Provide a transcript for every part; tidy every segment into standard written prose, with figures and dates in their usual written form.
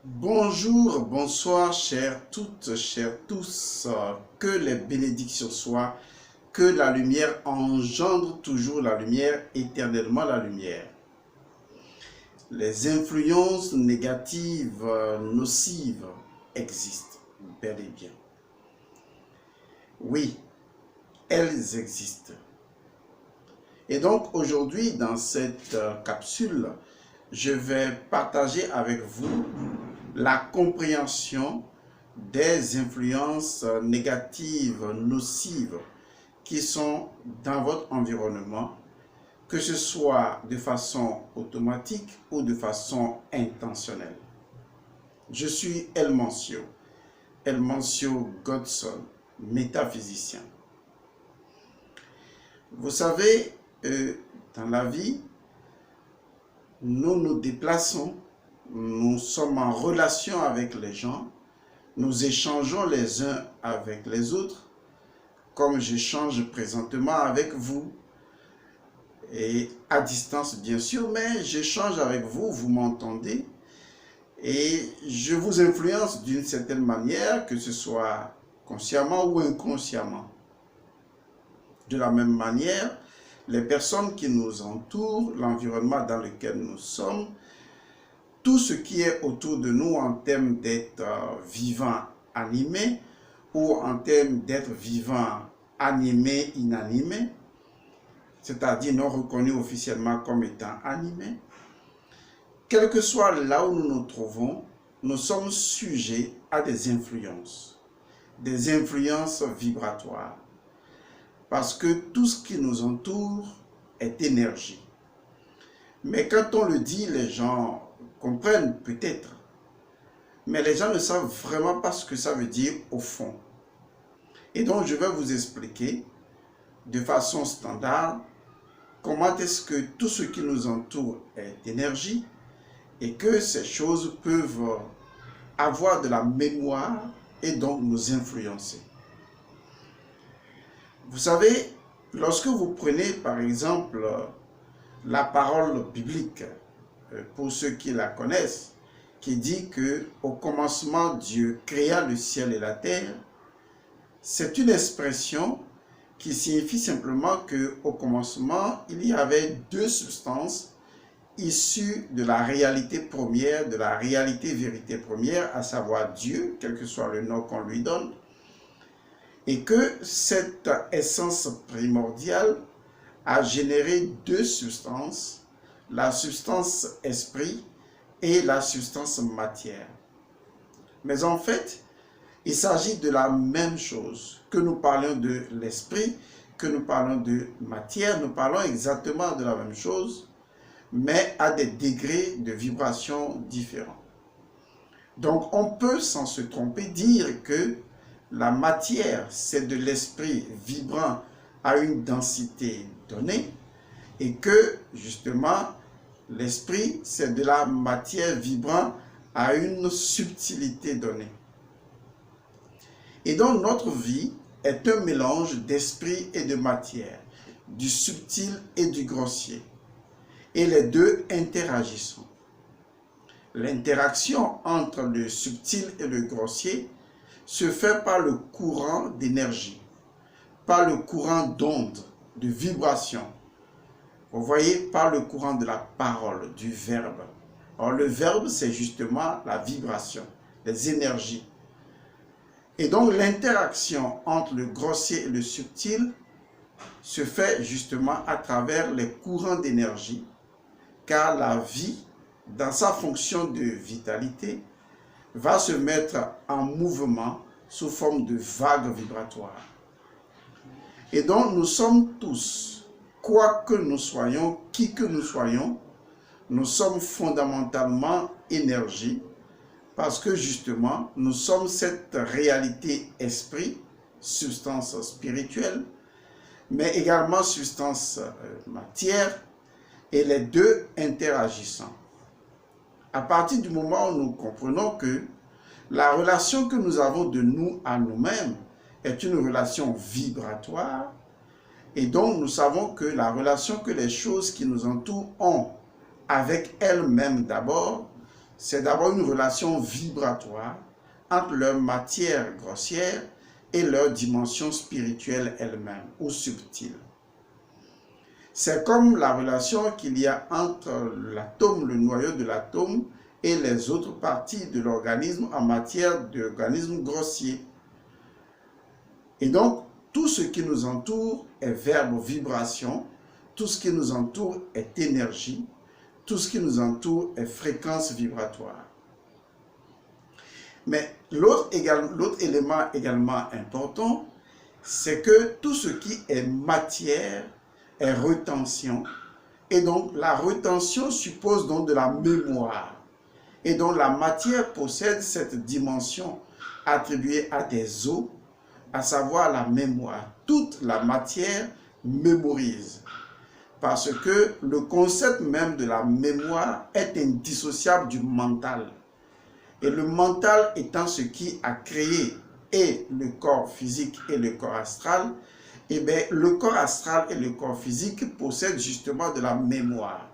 Bonjour, bonsoir, chères toutes, chers tous, que les bénédictions soient, que la lumière engendre toujours la lumière, éternellement la lumière. Les influences négatives, nocives existent, bel et bien. Oui, elles existent. Et donc aujourd'hui, dans cette capsule, je vais partager avec vous la compréhension des influences négatives, nocives qui sont dans votre environnement, que ce soit de façon automatique ou de façon intentionnelle. Je suis Elmancio Godson, métaphysicien. Vous savez, dans la vie, nous nous déplaçons, nous sommes en relation avec les gens, nous échangeons les uns avec les autres, comme j'échange présentement avec vous, et à distance bien sûr, mais j'échange avec vous, vous m'entendez, et je vous influence d'une certaine manière, que ce soit consciemment ou inconsciemment. De la même manière, les personnes qui nous entourent, l'environnement dans lequel nous sommes, tout ce qui est autour de nous en termes d'être vivant, animé, ou en termes d'être vivant, animé, inanimé, c'est-à-dire non reconnu officiellement comme étant animé, quel que soit là où nous nous trouvons, nous sommes sujets à des influences vibratoires. Parce que tout ce qui nous entoure est énergie. Mais quand on le dit, les gens comprennent peut-être, mais les gens ne savent vraiment pas ce que ça veut dire au fond. Et donc je vais vous expliquer de façon standard comment est-ce que tout ce qui nous entoure est énergie et que ces choses peuvent avoir de la mémoire et donc nous influencer. Vous savez, lorsque vous prenez par exemple la parole biblique, pour ceux qui la connaissent, qui dit que au commencement Dieu créa le ciel et la terre, c'est une expression qui signifie simplement qu'au commencement, il y avait deux substances issues de la réalité première, de la réalité vérité première, à savoir Dieu, quel que soit le nom qu'on lui donne, et que cette essence primordiale a généré deux substances, la substance esprit et la substance matière. Mais en fait, il s'agit de la même chose. Que nous parlions de l'esprit, que nous parlons de matière, nous parlons exactement de la même chose, mais à des degrés de vibration différents. Donc on peut, sans se tromper, dire que la matière, c'est de l'esprit vibrant à une densité donnée, et que, justement, l'esprit, c'est de la matière vibrant à une subtilité donnée. Et donc, notre vie est un mélange d'esprit et de matière, du subtil et du grossier. Et les deux interagissent. L'interaction entre le subtil et le grossier se fait par le courant d'énergie, par le courant d'onde, de vibration. Vous voyez, par le courant de la parole, du verbe. Alors le verbe, c'est justement la vibration, les énergies. Et donc l'interaction entre le grossier et le subtil se fait justement à travers les courants d'énergie, car la vie, dans sa fonction de vitalité, va se mettre en mouvement sous forme de vagues vibratoires. Et donc nous sommes tous, quoi que nous soyons, qui que nous soyons, nous sommes fondamentalement énergie, parce que justement, nous sommes cette réalité esprit, substance spirituelle, mais également substance matière, et les deux interagissant. À partir du moment où nous comprenons que la relation que nous avons de nous à nous-mêmes est une relation vibratoire, et donc nous savons que la relation que les choses qui nous entourent ont avec elles-mêmes d'abord c'est d'abord une relation vibratoire entre leur matière grossière et leur dimension spirituelle elle-même ou subtile. C'est comme la relation qu'il y a entre l'atome, le noyau de l'atome, et les autres parties de l'organisme en matière d'organisme grossier. Et donc, tout ce qui nous entoure est verbe vibration, tout ce qui nous entoure est énergie, tout ce qui nous entoure est fréquence vibratoire. Mais l'autre élément également important, c'est que tout ce qui est matière est rétention. Et donc, la rétention suppose donc de la mémoire. Et donc, la matière possède cette dimension attribuée à des os, à savoir la mémoire. Toute la matière mémorise. Parce que le concept même de la mémoire est indissociable du mental. Et le mental étant ce qui a créé et le corps physique et le corps astral, eh bien, le corps astral et le corps physique possèdent justement de la mémoire.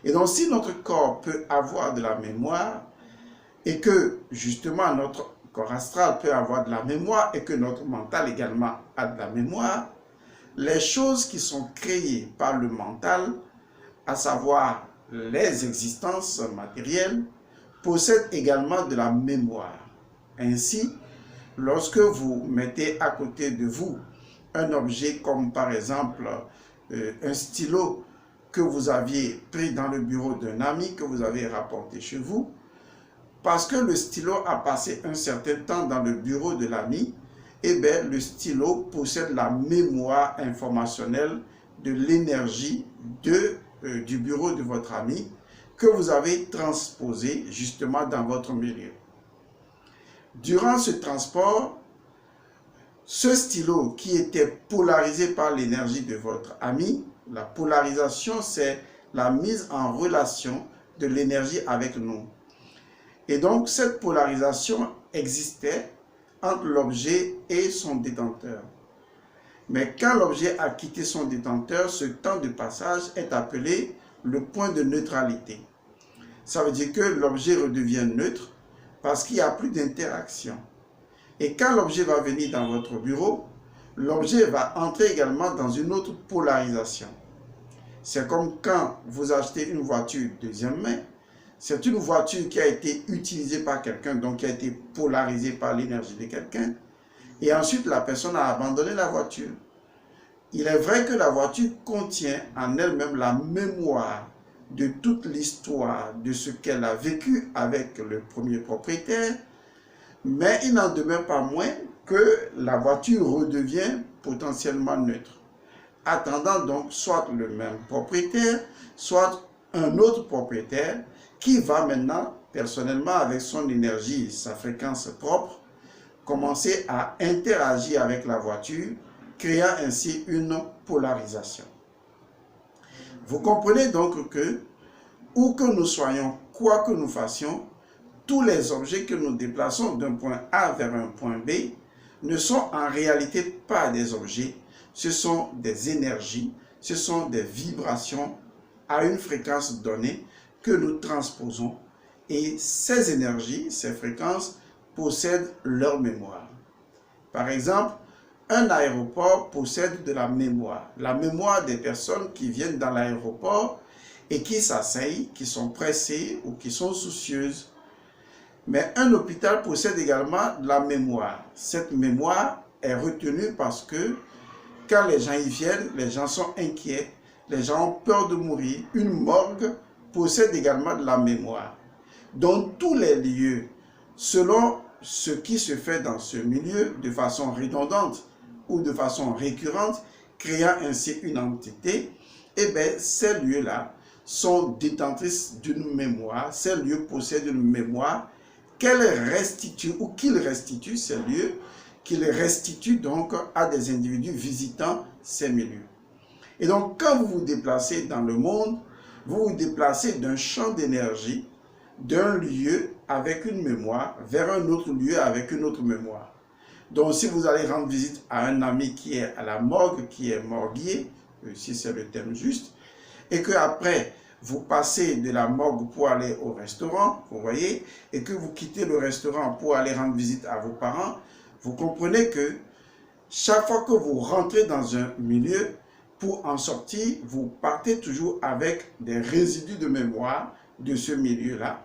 Et donc, si notre corps peut avoir de la mémoire, et que justement notre corps astral peut avoir de la mémoire, et que notre mental également a de la mémoire, les choses qui sont créées par le mental, à savoir les existences matérielles, possèdent également de la mémoire. Ainsi, lorsque vous mettez à côté de vous un objet comme par exemple un stylo que vous aviez pris dans le bureau d'un ami, que vous avez rapporté chez vous, parce que le stylo a passé un certain temps dans le bureau de l'ami, eh bien, le stylo possède la mémoire informationnelle de l'énergie du bureau de votre ami que vous avez transposé justement dans votre milieu. Durant ce transport, ce stylo qui était polarisé par l'énergie de votre ami, la polarisation, c'est la mise en relation de l'énergie avec nous. Et donc, cette polarisation existait entre l'objet et son détenteur. Mais quand l'objet a quitté son détenteur, ce temps de passage est appelé le point de neutralité. Ça veut dire que l'objet redevient neutre parce qu'il n'y a plus d'interaction. Et quand l'objet va venir dans votre bureau, l'objet va entrer également dans une autre polarisation. C'est comme quand vous achetez une voiture deuxième main, c'est une voiture qui a été utilisée par quelqu'un, donc qui a été polarisée par l'énergie de quelqu'un, et ensuite la personne a abandonné la voiture. Il est vrai que la voiture contient en elle-même la mémoire de toute l'histoire de ce qu'elle a vécu avec le premier propriétaire, mais il n'en demeure pas moins que la voiture redevient potentiellement neutre, attendant donc soit le même propriétaire, soit un autre propriétaire qui va maintenant, personnellement, avec son énergie, sa fréquence propre, commencer à interagir avec la voiture, créant ainsi une polarisation. Vous comprenez donc que, où que nous soyons, quoi que nous fassions, tous les objets que nous déplaçons d'un point A vers un point B ne sont en réalité pas des objets, ce sont des énergies, ce sont des vibrations à une fréquence donnée que nous transposons. Et ces énergies, ces fréquences, possèdent leur mémoire. Par exemple, un aéroport possède de la mémoire des personnes qui viennent dans l'aéroport et qui s'asseyent, qui sont pressées ou qui sont soucieuses. Mais un hôpital possède également de la mémoire. Cette mémoire est retenue parce que quand les gens y viennent, les gens sont inquiets, les gens ont peur de mourir. Une morgue possède également de la mémoire. Dans tous les lieux, selon ce qui se fait dans ce milieu de façon redondante ou de façon récurrente, créant ainsi une entité, eh bien, ces lieux-là sont détentrices d'une mémoire. Ces lieux possèdent une mémoire qu'elle restitue ou qu'il restitue ces lieux, qu'il restitue donc à des individus visitant ces milieux. Et donc, quand vous vous déplacez dans le monde, vous vous déplacez d'un champ d'énergie, d'un lieu avec une mémoire, vers un autre lieu avec une autre mémoire. Donc, si vous allez rendre visite à un ami qui est à la morgue, qui est morguier, si c'est le terme juste, et qu'après, vous passez de la morgue pour aller au restaurant, vous voyez, et que vous quittez le restaurant pour aller rendre visite à vos parents, vous comprenez que chaque fois que vous rentrez dans un milieu, pour en sortir, vous partez toujours avec des résidus de mémoire de ce milieu-là.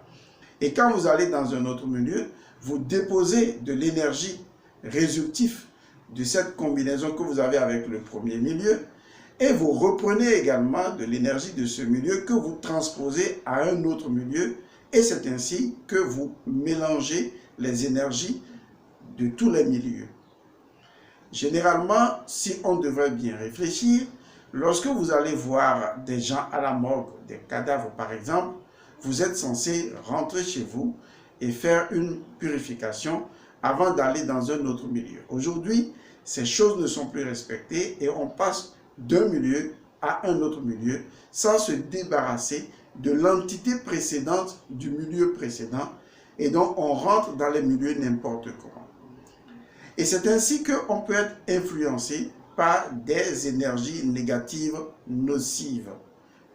Et quand vous allez dans un autre milieu, vous déposez de l'énergie résultive de cette combinaison que vous avez avec le premier milieu, et vous reprenez également de l'énergie de ce milieu que vous transposez à un autre milieu, et c'est ainsi que vous mélangez les énergies de tous les milieux. Généralement, si on devrait bien réfléchir, lorsque vous allez voir des gens à la morgue, des cadavres par exemple, vous êtes censé rentrer chez vous et faire une purification avant d'aller dans un autre milieu. Aujourd'hui, ces choses ne sont plus respectées et on passe d'un milieu à un autre milieu sans se débarrasser de l'entité précédente du milieu précédent, et donc on rentre dans les milieux n'importe comment. Et c'est ainsi qu'on peut être influencé par des énergies négatives nocives.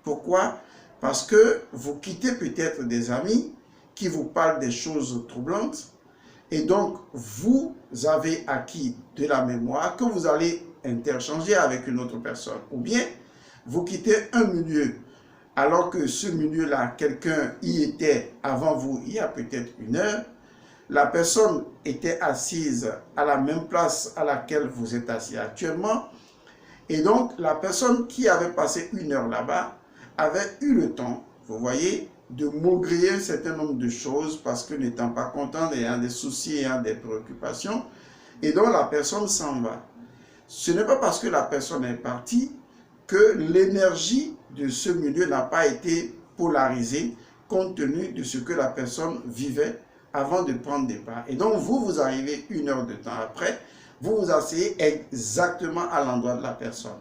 Pourquoi? Parce que vous quittez peut-être des amis qui vous parlent des choses troublantes, et donc vous avez acquis de la mémoire que vous allez interchanger avec une autre personne. Ou bien vous quittez un milieu alors que ce milieu-là, quelqu'un y était avant vous il y a peut-être une heure. La personne était assise à la même place à laquelle vous êtes assis actuellement. Et donc, la personne qui avait passé une heure là-bas avait eu le temps, vous voyez, de maugréer un certain nombre de choses parce que n'étant pas content, ayant des soucis, ayant des préoccupations. Et donc, la personne s'en va. Ce n'est pas parce que la personne est partie que l'énergie de ce milieu n'a pas été polarisée compte tenu de ce que la personne vivait avant de prendre départ. Et donc, vous arrivez une heure de temps après, vous vous asseyez exactement à l'endroit de la personne.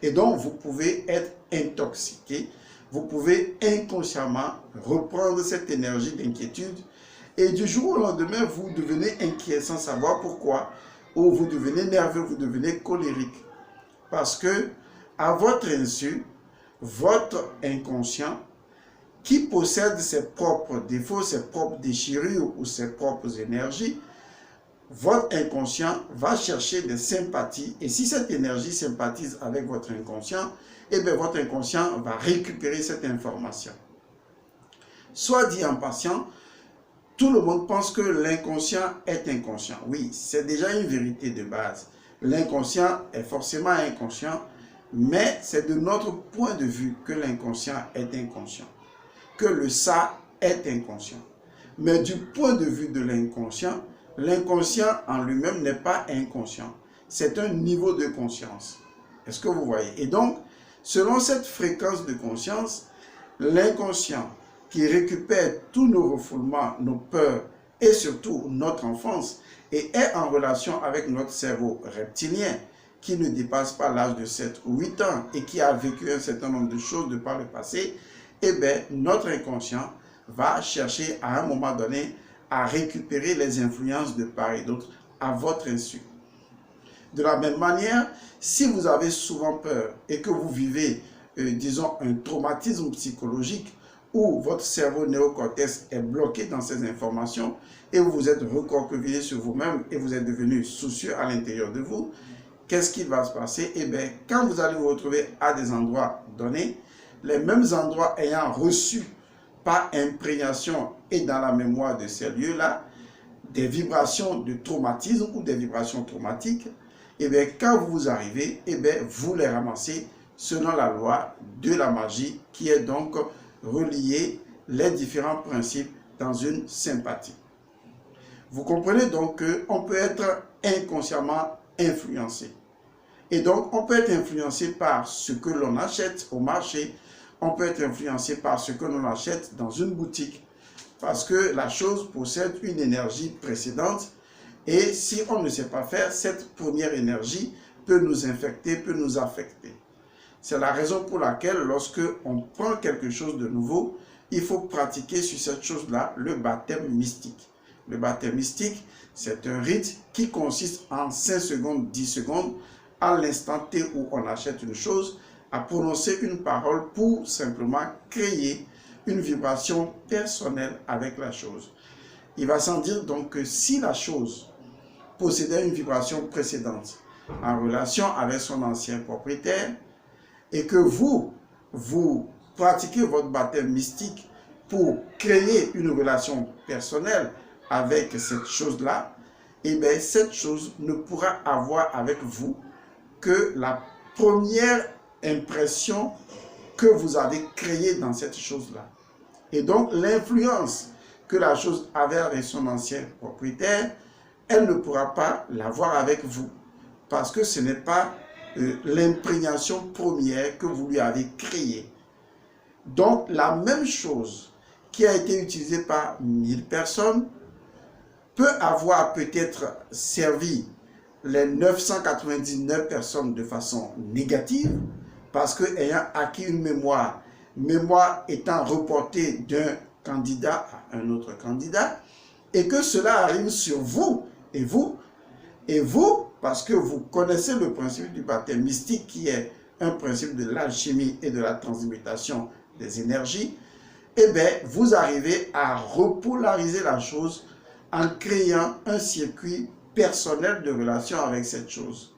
Et donc, vous pouvez être intoxiqué, vous pouvez inconsciemment reprendre cette énergie d'inquiétude et du jour au lendemain, vous devenez inquiet sans savoir pourquoi, ou vous devenez nerveux, vous devenez colérique. Parce que, à votre insu, votre inconscient, qui possède ses propres défauts, ses propres déchirures ou ses propres énergies, votre inconscient va chercher des sympathies. Et si cette énergie sympathise avec votre inconscient, eh bien votre inconscient va récupérer cette information. Soit dit en passant, tout le monde pense que l'inconscient est inconscient. Oui, c'est déjà une vérité de base. L'inconscient est forcément inconscient, mais c'est de notre point de vue que l'inconscient est inconscient, que le ça est inconscient. Mais du point de vue de l'inconscient en lui-même n'est pas inconscient. C'est un niveau de conscience. Est-ce que vous voyez? Et donc, selon cette fréquence de conscience, l'inconscient qui récupère tous nos refoulements, nos peurs et surtout notre enfance et est en relation avec notre cerveau reptilien qui ne dépasse pas l'âge de 7 ou 8 ans et qui a vécu un certain nombre de choses de par le passé, eh bien, notre inconscient va chercher à un moment donné à récupérer les influences de part et d'autre à votre insu. De la même manière, si vous avez souvent peur et que vous vivez, disons, un traumatisme psychologique où votre cerveau néocortex est bloqué dans ces informations et vous vous êtes recroquevillé sur vous-même et vous êtes devenu soucieux à l'intérieur de vous, qu'est-ce qui va se passer? Eh bien, quand vous allez vous retrouver à des endroits donnés, les mêmes endroits ayant reçu par imprégnation et dans la mémoire de ces lieux-là, des vibrations de traumatisme ou des vibrations traumatiques, et bien quand vous arrivez, et bien vous les ramassez selon la loi de la magie qui est donc reliée les différents principes dans une sympathie. Vous comprenez donc qu'on peut être inconsciemment influencé. Et donc on peut être influencé par ce que l'on achète au marché, on peut être influencé par ce que l'on achète dans une boutique, parce que la chose possède une énergie précédente, et si on ne sait pas faire, cette première énergie peut nous infecter, peut nous affecter. C'est la raison pour laquelle, lorsque on prend quelque chose de nouveau, il faut pratiquer sur cette chose-là le baptême mystique. Le baptême mystique, c'est un rite qui consiste en 5 secondes, 10 secondes, à l'instant T où on achète une chose, à prononcer une parole pour simplement créer une vibration personnelle avec la chose. Il va sans dire donc que si la chose possédait une vibration précédente en relation avec son ancien propriétaire et que vous pratiquez votre baptême mystique pour créer une relation personnelle avec cette chose-là, et bien cette chose ne pourra avoir avec vous que la première impression que vous avez créée dans cette chose-là. Et donc l'influence que la chose avait avec son ancien propriétaire, elle ne pourra pas l'avoir avec vous. Parce que ce n'est pas l'imprégnation première que vous lui avez créée. Donc la même chose qui a été utilisée par 1000 personnes peut avoir peut-être servi les 999 personnes de façon négative, parce que ayant acquis une mémoire étant reportée d'un candidat à un autre candidat, et que cela arrive sur vous, et vous, parce que vous connaissez le principe du baptême mystique qui est un principe de l'alchimie et de la transmutation des énergies, eh bien, vous arrivez à repolariser la chose en créant un circuit personnel de relation avec cette chose.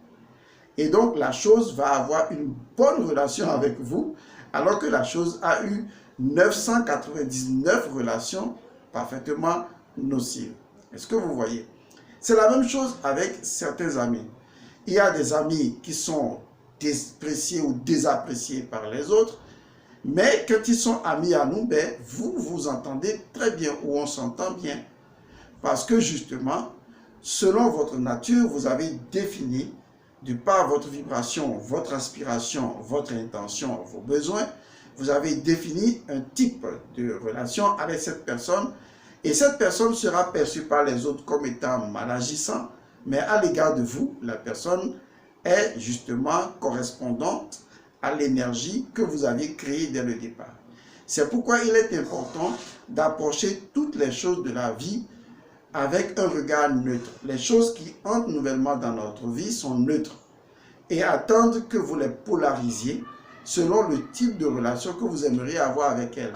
Et donc, la chose va avoir une bonne relation avec vous, alors que la chose a eu 999 relations parfaitement nocives. Est-ce que vous voyez? C'est la même chose avec certains amis. Il y a des amis qui sont dépréciés ou désappréciés par les autres, mais quand ils sont amis à nous, ben, vous vous entendez très bien ou on s'entend bien. Parce que justement, selon votre nature, vous avez défini, de par votre vibration, votre aspiration, votre intention, vos besoins, vous avez défini un type de relation avec cette personne. Et cette personne sera perçue par les autres comme étant mal agissant, mais à l'égard de vous, la personne est justement correspondante à l'énergie que vous aviez créée dès le départ. C'est pourquoi il est important d'approcher toutes les choses de la vie avec un regard neutre. Les choses qui entrent nouvellement dans notre vie sont neutres et attendre que vous les polarisiez selon le type de relation que vous aimeriez avoir avec elles.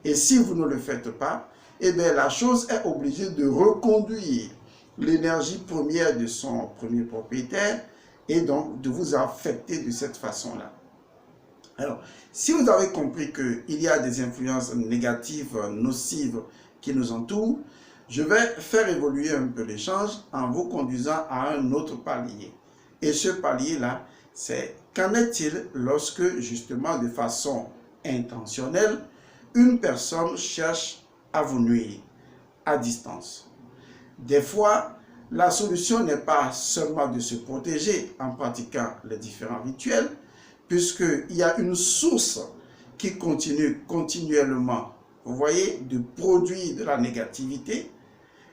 Et si vous ne le faites pas, eh bien la chose est obligée de reconduire l'énergie première de son premier propriétaire et donc de vous affecter de cette façon-là. Alors, si vous avez compris qu'il y a des influences négatives, nocives qui nous entourent, je vais faire évoluer un peu l'échange en vous conduisant à un autre palier. Et ce palier-là, c'est qu'en est-il lorsque, justement, de façon intentionnelle, une personne cherche à vous nuire à distance. Des fois, la solution n'est pas seulement de se protéger en pratiquant les différents rituels, puisqu'il y a une source qui continue continuellement, vous voyez, de produire de la négativité.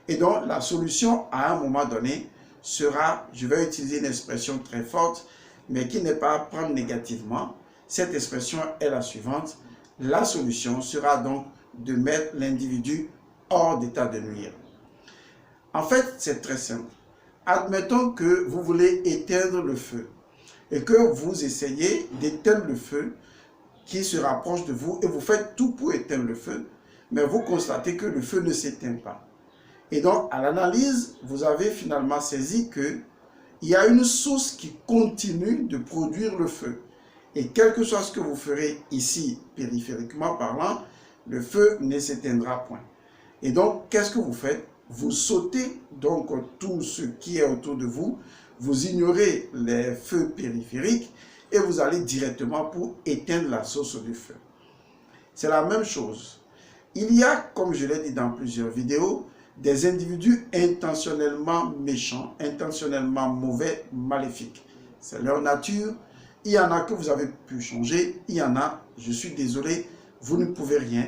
Et donc, la solution, à un moment donné, sera, je vais utiliser une expression très forte, mais qui n'est pas à prendre négativement. Cette expression est la suivante. La solution sera donc de mettre l'individu hors d'état de nuire. En fait, c'est très simple. Admettons que vous voulez éteindre le feu et que vous essayez d'éteindre le feu qui se rapproche de vous et vous faites tout pour éteindre le feu, mais vous constatez que le feu ne s'éteint pas. Et donc, à l'analyse, vous avez finalement saisi qu'il y a une source qui continue de produire le feu. Et quel que soit ce que vous ferez ici, périphériquement parlant, le feu ne s'éteindra point. Et donc, qu'est-ce que vous faites? Vous sautez donc tout ce qui est autour de vous, vous ignorez les feux périphériques et vous allez directement pour éteindre la source du feu. C'est la même chose. Il y a, comme je l'ai dit dans plusieurs vidéos, des individus intentionnellement méchants, intentionnellement mauvais, maléfiques. C'est leur nature. Il y en a que vous avez pu changer, il y en a, je suis désolé, vous ne pouvez rien,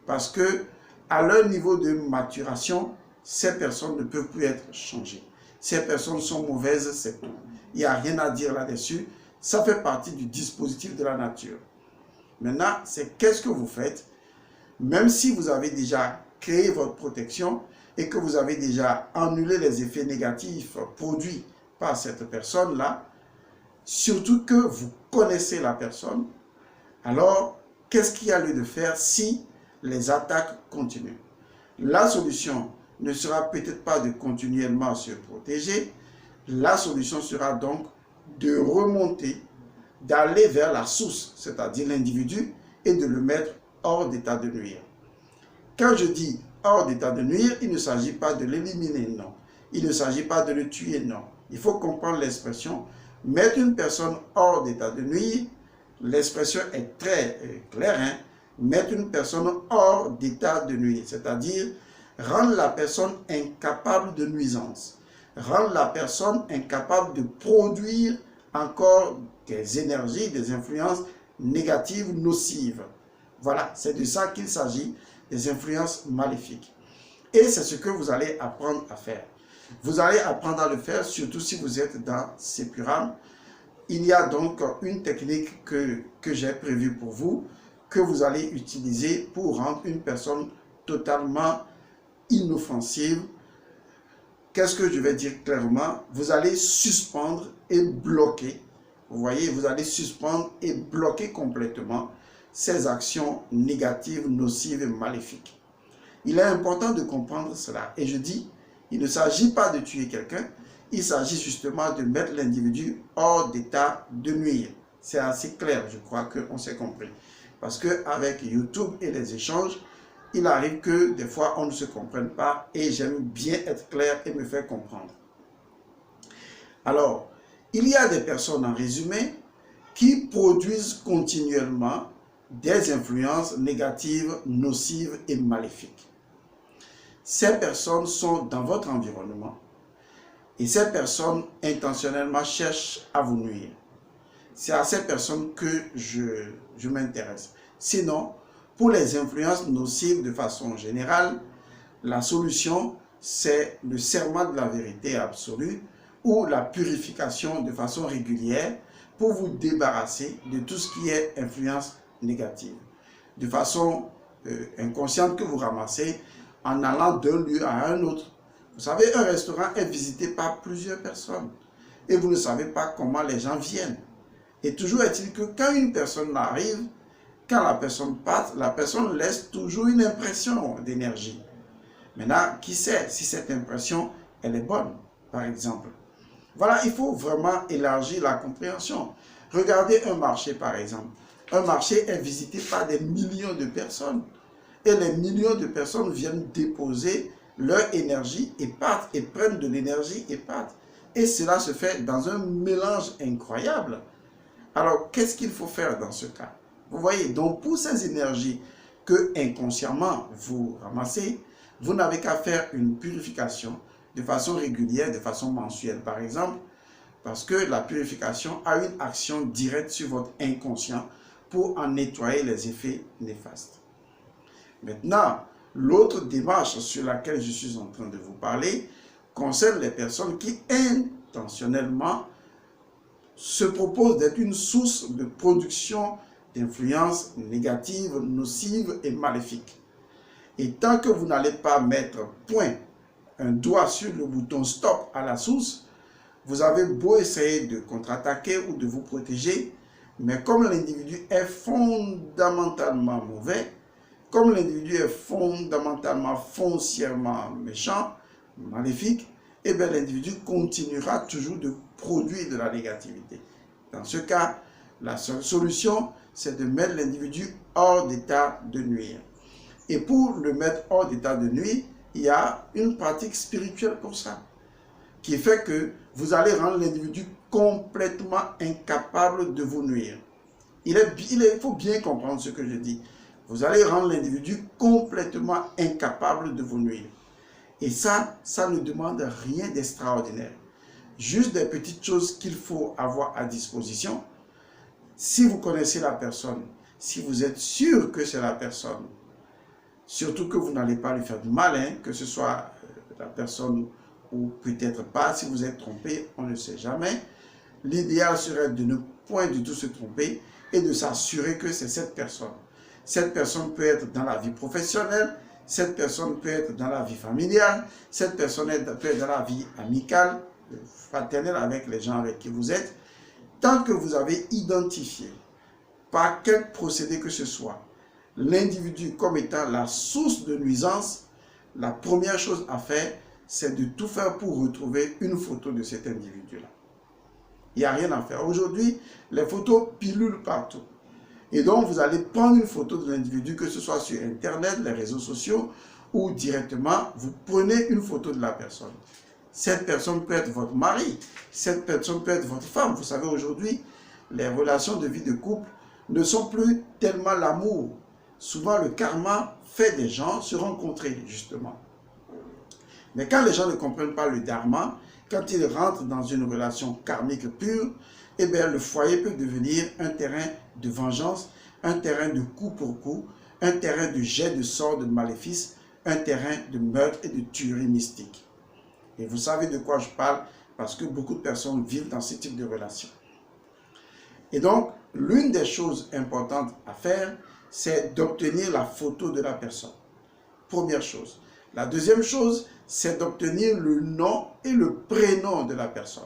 parce que à leur niveau de maturation, ces personnes ne peuvent plus être changées. Ces personnes sont mauvaises, c'est tout. Il n'y a rien à dire là-dessus. Ça fait partie du dispositif de la nature. Maintenant, c'est qu'est-ce que vous faites? Même si vous avez déjà créé votre protection et que vous avez déjà annulé les effets négatifs produits par cette personne-là, surtout que vous connaissez la personne, alors qu'est-ce qu'il y a lieu de faire si les attaques continuent? La solution ne sera peut-être pas de continuellement se protéger, la solution sera donc de remonter, d'aller vers la source, c'est-à-dire l'individu, et de le mettre hors d'état de nuire. Quand je dis hors d'état de nuire, il ne s'agit pas de l'éliminer, non. Il ne s'agit pas de le tuer, non. Il faut comprendre l'expression. Mettre une personne hors d'état de nuire, l'expression est très claire, hein? Mettre une personne hors d'état de nuire, c'est-à-dire rendre la personne incapable de nuisance, rendre la personne incapable de produire encore des énergies, des influences négatives, nocives. Voilà, c'est de ça qu'il s'agit, des influences maléfiques. Et c'est ce que vous allez apprendre à faire. Vous allez apprendre à le faire, surtout si vous êtes dans Sepuram. Il y a donc une technique que j'ai prévue pour vous, que vous allez utiliser pour rendre une personne totalement inoffensive. Qu'est-ce que je vais dire clairement? Vous allez suspendre et bloquer. Vous voyez, vous allez suspendre et bloquer complètement ces actions négatives, nocives et maléfiques. Il est important de comprendre cela. Et je dis, il ne s'agit pas de tuer quelqu'un, il s'agit justement de mettre l'individu hors d'état de nuire. C'est assez clair, je crois qu'on s'est compris. Parce qu'avec YouTube et les échanges, il arrive que des fois on ne se comprenne pas et j'aime bien être clair et me faire comprendre. Alors, il y a des personnes en résumé qui produisent continuellement des influences négatives, nocives et maléfiques. Ces personnes sont dans votre environnement et ces personnes intentionnellement cherchent à vous nuire. C'est à ces personnes que je m'intéresse. Sinon, pour les influences nocives de façon générale, la solution, c'est le serment de la vérité absolue ou la purification de façon régulière pour vous débarrasser de tout ce qui est influence négative. De façon inconsciente que vous ramassez en allant d'un lieu à un autre. Vous savez, un restaurant est visité par plusieurs personnes et vous ne savez pas comment les gens viennent. Et toujours est-il que quand une personne arrive, quand la personne part, la personne laisse toujours une impression d'énergie. Maintenant, qui sait si cette impression, elle est bonne, par exemple. Voilà, il faut vraiment élargir la compréhension. Regardez un marché, par exemple. Un marché est visité par des millions de personnes. Et les millions de personnes viennent déposer leur énergie et partent, et prennent de l'énergie et partent. Et cela se fait dans un mélange incroyable. Alors, qu'est-ce qu'il faut faire dans ce cas? Vous voyez, donc pour ces énergies que inconsciemment vous ramassez, vous n'avez qu'à faire une purification de façon régulière, de façon mensuelle par exemple, parce que la purification a une action directe sur votre inconscient pour en nettoyer les effets néfastes. Maintenant, l'autre démarche sur laquelle je suis en train de vous parler concerne les personnes qui intentionnellement se proposent d'être une source de production d'influences négatives, nocives et maléfiques. Et tant que vous n'allez pas mettre point, un doigt sur le bouton stop à la source, vous avez beau essayer de contre-attaquer ou de vous protéger, mais comme l'individu est fondamentalement mauvais, comme l'individu est fondamentalement, foncièrement méchant, maléfique, eh bien l'individu continuera toujours de produire de la négativité. Dans ce cas, la seule solution, c'est de mettre l'individu hors d'état de nuire. Et pour le mettre hors d'état de nuire, il y a une pratique spirituelle pour ça, qui fait que vous allez rendre l'individu complètement incapable de vous nuire. Il faut bien comprendre ce que je dis. Vous allez rendre l'individu complètement incapable de vous nuire. Et ça ne demande rien d'extraordinaire. Juste des petites choses qu'il faut avoir à disposition. Si vous connaissez la personne, si vous êtes sûr que c'est la personne, surtout que vous n'allez pas lui faire du mal, hein, que ce soit la personne ou peut-être pas, si vous êtes trompé, on ne sait jamais. L'idéal serait de ne point du tout se tromper et de s'assurer que c'est cette personne. Cette personne peut être dans la vie professionnelle, cette personne peut être dans la vie familiale, cette personne peut être dans la vie amicale, fraternelle avec les gens avec qui vous êtes. tant que vous avez identifié par quel procédé que ce soit l'individu comme étant la source de nuisance, la première chose à faire, c'est de tout faire pour retrouver une photo de cet individu-là. Il n'y a rien à faire. Aujourd'hui, les photos pilulent partout. Et donc, vous allez prendre une photo de l'individu, que ce soit sur Internet, les réseaux sociaux, ou directement, vous prenez une photo de la personne. Cette personne peut être votre mari, cette personne peut être votre femme. Vous savez, aujourd'hui, les relations de vie de couple ne sont plus tellement l'amour. Souvent, le karma fait des gens se rencontrer, justement. Mais quand les gens ne comprennent pas le dharma, quand ils rentrent dans une relation karmique pure, eh bien, le foyer peut devenir un terrain de vengeance, un terrain de coup pour coup, un terrain de jet de sorts de maléfices, un terrain de meurtre et de tuerie mystique. Et vous savez de quoi je parle parce que beaucoup de personnes vivent dans ce type de relation. Et donc, l'une des choses importantes à faire, c'est d'obtenir la photo de la personne. Première chose. La deuxième chose, c'est d'obtenir le nom et le prénom de la personne.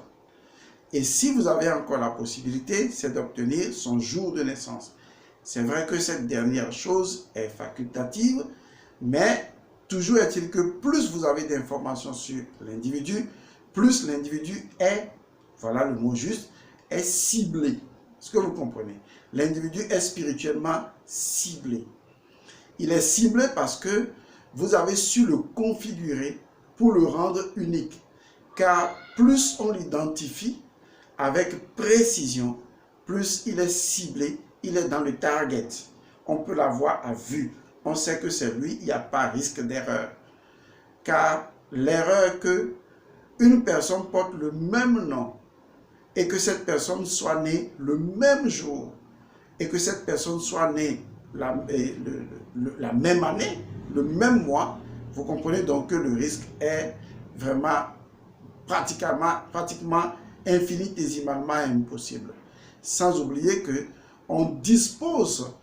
Et si vous avez encore la possibilité, c'est d'obtenir son jour de naissance. C'est vrai que cette dernière chose est facultative, mais toujours est-il que plus vous avez d'informations sur l'individu, plus l'individu est, voilà le mot juste, est ciblé. Est-ce que vous comprenez? L'individu est spirituellement ciblé. Il est ciblé parce que vous avez su le configurer pour le rendre unique. Car plus on l'identifie avec précision, plus il est ciblé, il est dans le target. On peut l'avoir à vue. On sait que c'est lui, il n'y a pas risque d'erreur. Car l'erreur que une personne porte le même nom et que cette personne soit née le même jour et que cette personne soit née la même année, le même mois, vous comprenez donc que le risque est vraiment pratiquement infinitésimalement impossible. Sans oublier que on dispose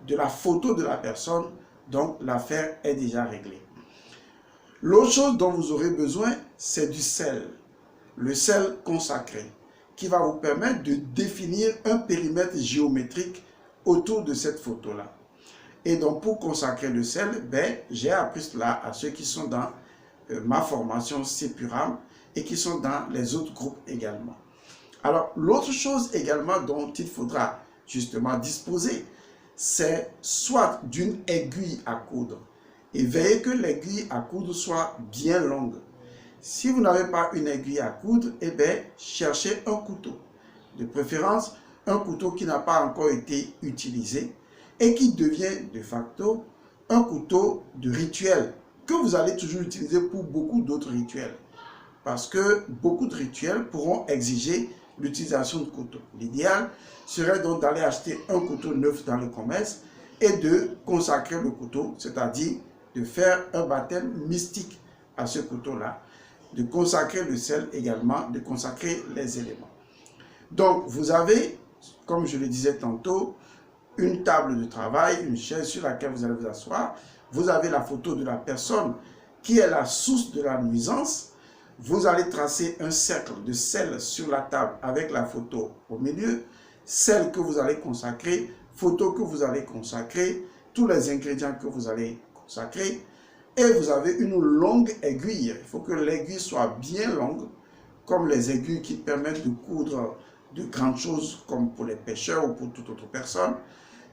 de la photo de la personne, donc l'affaire est déjà réglée. L'autre chose dont vous aurez besoin, c'est du sel. Le sel consacré, qui va vous permettre de définir un périmètre géométrique autour de cette photo-là. Et donc, pour consacrer le sel, j'ai appris cela à ceux qui sont dans ma formation Sepuram et qui sont dans les autres groupes également. Alors, l'autre chose également dont il faudra justement disposer, c'est soit d'une aiguille à coudre. Et veillez que l'aiguille à coudre soit bien longue. Si vous n'avez pas une aiguille à coudre, cherchez un couteau. De préférence, un couteau qui n'a pas encore été utilisé et qui devient de facto un couteau de rituel que vous allez toujours utiliser pour beaucoup d'autres rituels. Parce que beaucoup de rituels pourront exiger l'utilisation de couteaux. L'idéal serait donc d'aller acheter un couteau neuf dans le commerce et de consacrer le couteau, c'est-à-dire de faire un baptême mystique à ce couteau-là, de consacrer le sel également, de consacrer les éléments. Donc, vous avez, comme je le disais tantôt, une table de travail, une chaise sur laquelle vous allez vous asseoir. Vous avez la photo de la personne qui est la source de la nuisance. Vous allez tracer un cercle de sel sur la table avec la photo au milieu, sel que vous allez consacrer, photo que vous allez consacrer, tous les ingrédients que vous allez consacrer. Et vous avez une longue aiguille. Il faut que l'aiguille soit bien longue, comme les aiguilles qui permettent de coudre de grandes choses, comme pour les pêcheurs ou pour toute autre personne.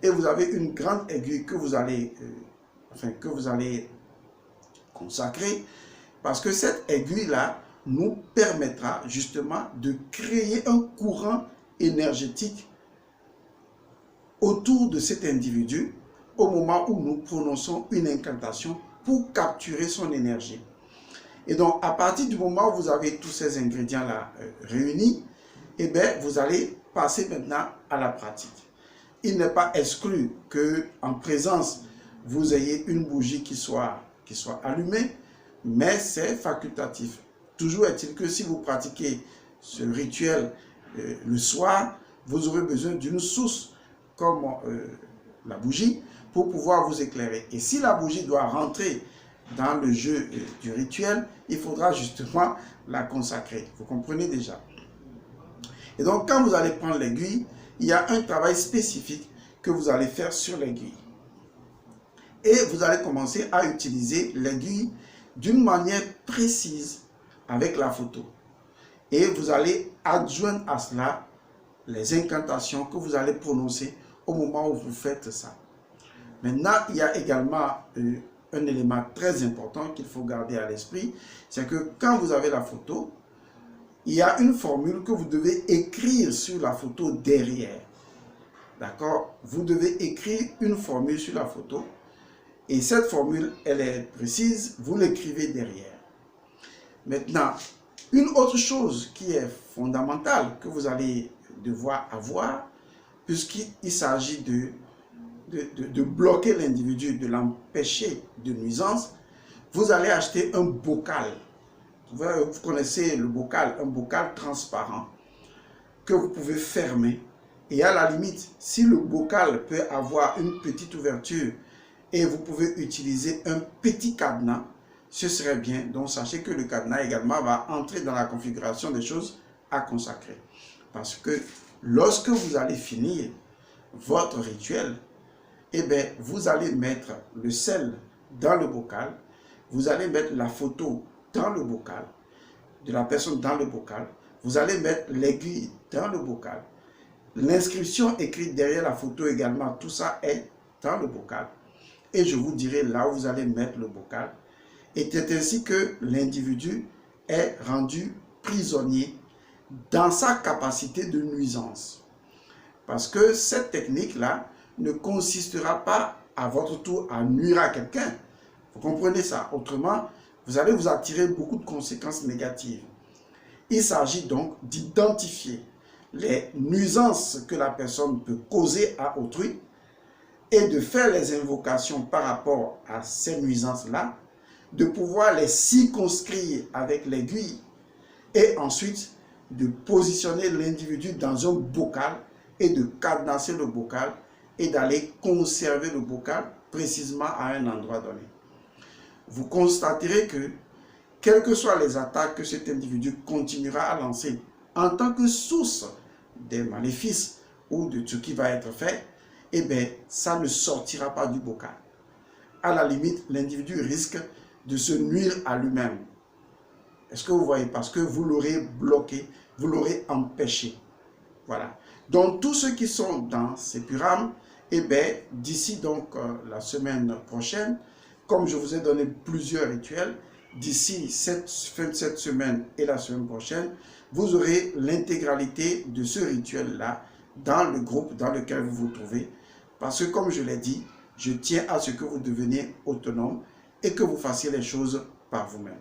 Et vous avez une grande aiguille que vous allez consacrer, parce que cette aiguille-là nous permettra justement de créer un courant énergétique autour de cet individu au moment où nous prononçons une incantation pour capturer son énergie. Et donc, à partir du moment où vous avez tous ces ingrédients-là réunis, vous allez passer maintenant à la pratique. Il n'est pas exclu qu'en présence, vous ayez une bougie qui soit allumée, mais c'est facultatif. Toujours est-il que si vous pratiquez ce rituel le soir, vous aurez besoin d'une source comme la bougie pour pouvoir vous éclairer. Et si la bougie doit rentrer dans le jeu du rituel, il faudra justement la consacrer. Vous comprenez déjà. Et donc, quand vous allez prendre l'aiguille, il y a un travail spécifique que vous allez faire sur l'aiguille. Et vous allez commencer à utiliser l'aiguille d'une manière précise avec la photo. Et vous allez adjoindre à cela les incantations que vous allez prononcer au moment où vous faites ça. Maintenant, il y a également un élément très important qu'il faut garder à l'esprit, c'est que quand vous avez la photo, il y a une formule que vous devez écrire sur la photo derrière. D'accord? Vous devez écrire une formule sur la photo et cette formule, elle est précise, vous l'écrivez derrière. Maintenant, une autre chose qui est fondamentale que vous allez devoir avoir, puisqu'il s'agit de bloquer l'individu, de l'empêcher de nuisance, vous allez acheter un bocal. Vous connaissez le bocal, un bocal transparent que vous pouvez fermer. Et à la limite, si le bocal peut avoir une petite ouverture et vous pouvez utiliser un petit cadenas, ce serait bien. Donc sachez que le cadenas également va entrer dans la configuration des choses à consacrer. Parce que lorsque vous allez finir votre rituel, eh bien, vous allez mettre le sel dans le bocal, vous allez mettre la photo dans le bocal, de la personne dans le bocal, vous allez mettre l'aiguille dans le bocal, l'inscription écrite derrière la photo également, tout ça est dans le bocal. Et je vous dirai là où vous allez mettre le bocal. Et c'est ainsi que l'individu est rendu prisonnier dans sa capacité de nuisance. Parce que cette technique-là ne consistera pas à votre tour à nuire à quelqu'un. Vous comprenez ça? Autrement, vous allez vous attirer beaucoup de conséquences négatives. Il s'agit donc d'identifier les nuisances que la personne peut causer à autrui et de faire les invocations par rapport à ces nuisances-là, de pouvoir les circonscrire avec l'aiguille et ensuite de positionner l'individu dans un bocal et de cadenasser le bocal et d'aller conserver le bocal précisément à un endroit donné. Vous constaterez que, quelles que soient les attaques que cet individu continuera à lancer en tant que source des maléfices ou de ce qui va être fait, eh bien, ça ne sortira pas du bocal. À la limite, l'individu risque de se nuire à lui-même. Est-ce que vous voyez? Parce que vous l'aurez bloqué, vous l'aurez empêché. Voilà. Donc, tous ceux qui sont dans ces purames, eh bien, d'ici donc la semaine prochaine, comme je vous ai donné plusieurs rituels, d'ici cette semaine et la semaine prochaine, vous aurez l'intégralité de ce rituel-là dans le groupe dans lequel vous vous trouvez. Parce que, comme je l'ai dit, je tiens à ce que vous deveniez autonome et que vous fassiez les choses par vous-même.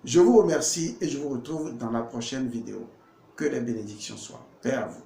Je vous remercie et je vous retrouve dans la prochaine vidéo. Que les bénédictions soient. Paix à vous.